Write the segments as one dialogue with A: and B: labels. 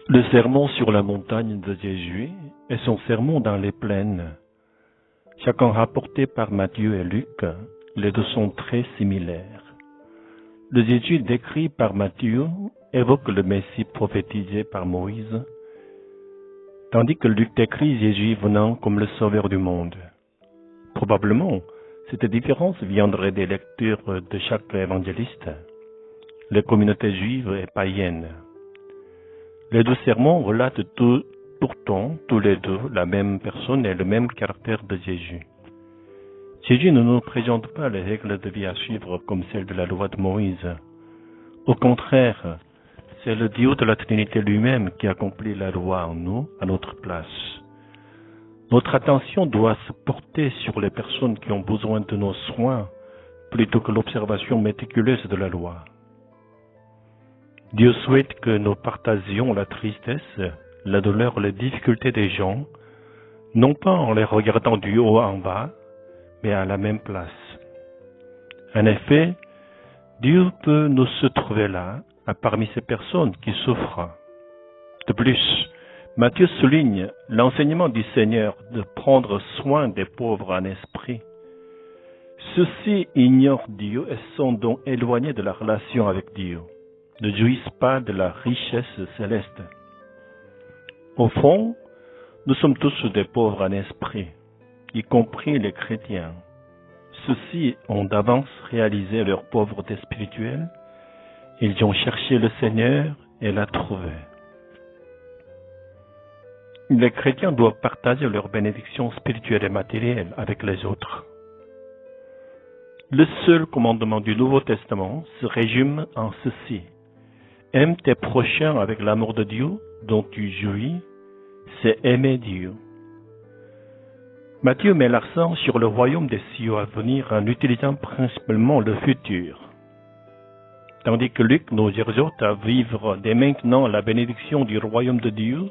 A: Le sermon sur la montagne de Jésus et son sermon dans les plaines, chacun rapporté par Matthieu et Luc, les deux sont très similaires. Le Jésus décrit par Matthieu évoque le Messie prophétisé par Moïse, tandis que Luc décrit Jésus venant comme le sauveur du monde. Probablement, cette différence viendrait des lectures de chaque évangéliste, les communautés juives et païennes. Les deux sermons relatent pourtant tous les deux la même personne et le même caractère de Jésus. Jésus ne nous présente pas les règles de vie à suivre comme celles de la loi de Moïse. Au contraire, c'est le Dieu de la Trinité lui-même qui accomplit la loi en nous, à notre place. Notre attention doit se porter sur les personnes qui ont besoin de nos soins plutôt que l'observation méticuleuse de la loi. Dieu souhaite que nous partagions la tristesse, la douleur, les difficultés des gens, non pas en les regardant du haut en bas, mais à la même place. En effet, Dieu peut nous se trouver là, parmi ces personnes qui souffrent. De plus, Matthieu souligne l'enseignement du Seigneur de prendre soin des pauvres en esprit. Ceux-ci ignorent Dieu et sont donc éloignés de la relation avec Dieu, ne jouissent pas de la richesse céleste. Au fond, nous sommes tous des pauvres en esprit, y compris les chrétiens. Ceux-ci ont d'avance réalisé leur pauvreté spirituelle. Ils ont cherché le Seigneur et l'ont trouvé. Les chrétiens doivent partager leurs bénédictions spirituelles et matérielles avec les autres. Le seul commandement du Nouveau Testament se résume en ceci. Aime tes prochains avec l'amour de Dieu dont tu jouis, c'est aimer Dieu. Matthieu met l'accent sur le royaume des cieux à venir en utilisant principalement le futur, tandis que Luc nous exhorte à vivre dès maintenant la bénédiction du royaume de Dieu,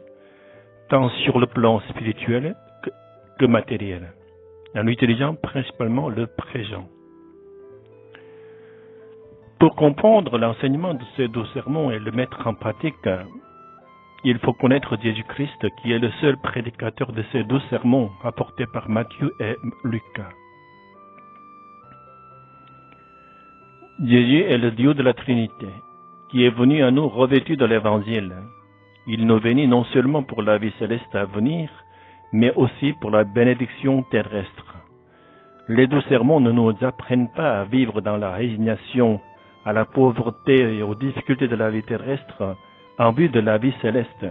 A: tant sur le plan spirituel que matériel, en utilisant principalement le présent. Pour comprendre l'enseignement de ces deux sermons et le mettre en pratique, il faut connaître Jésus-Christ qui est le seul prédicateur de ces deux sermons apportés par Matthieu et Luc. Jésus est le Dieu de la Trinité, qui est venu à nous revêtu de l'Évangile. Il nous bénit non seulement pour la vie céleste à venir, mais aussi pour la bénédiction terrestre. Les deux sermons ne nous apprennent pas à vivre dans la résignation à la pauvreté et aux difficultés de la vie terrestre en vue de la vie céleste.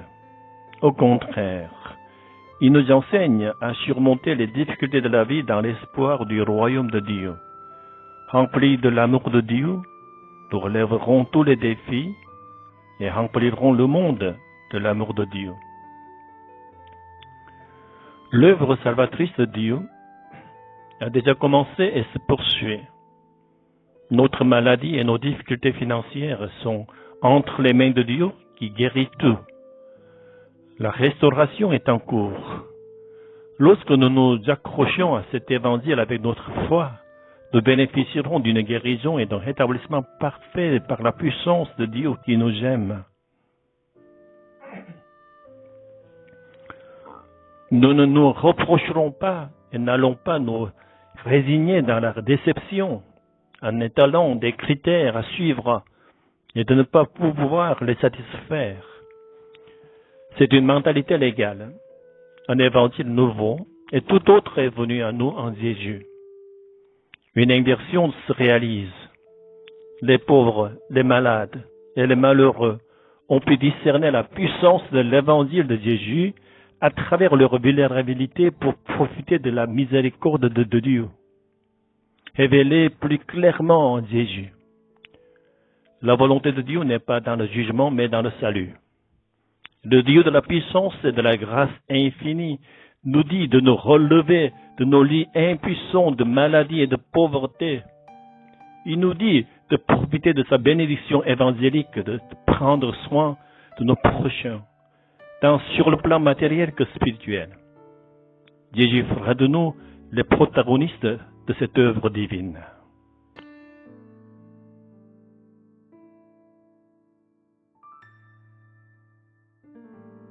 A: Au contraire, ils nous enseignent à surmonter les difficultés de la vie dans l'espoir du royaume de Dieu. Remplis de l'amour de Dieu, nous relèverons tous les défis et remplirons le monde de l'amour de Dieu. L'œuvre salvatrice de Dieu a déjà commencé et se poursuit. Notre maladie et nos difficultés financières sont entre les mains de Dieu qui guérit tout. La restauration est en cours. Lorsque nous nous accrochons à cet évangile avec notre foi, nous bénéficierons d'une guérison et d'un rétablissement parfait par la puissance de Dieu qui nous aime. Nous ne nous reprocherons pas et n'allons pas nous résigner dans la déception en étalant des critères à suivre et de ne pas pouvoir les satisfaire. C'est une mentalité légale, un évangile nouveau, et tout autre est venu à nous en Jésus. Une inversion se réalise. Les pauvres, les malades et les malheureux ont pu discerner la puissance de l'évangile de Jésus à travers leur vulnérabilité pour profiter de la miséricorde de Dieu, révélée plus clairement en Jésus. La volonté de Dieu n'est pas dans le jugement, mais dans le salut. Le Dieu de la puissance et de la grâce infinie nous dit de nous relever de nos lits impuissants de maladie et de pauvreté. Il nous dit de profiter de sa bénédiction évangélique, de prendre soin de nos prochains, tant sur le plan matériel que spirituel. Jésus fera de nous les protagonistes de cette œuvre divine.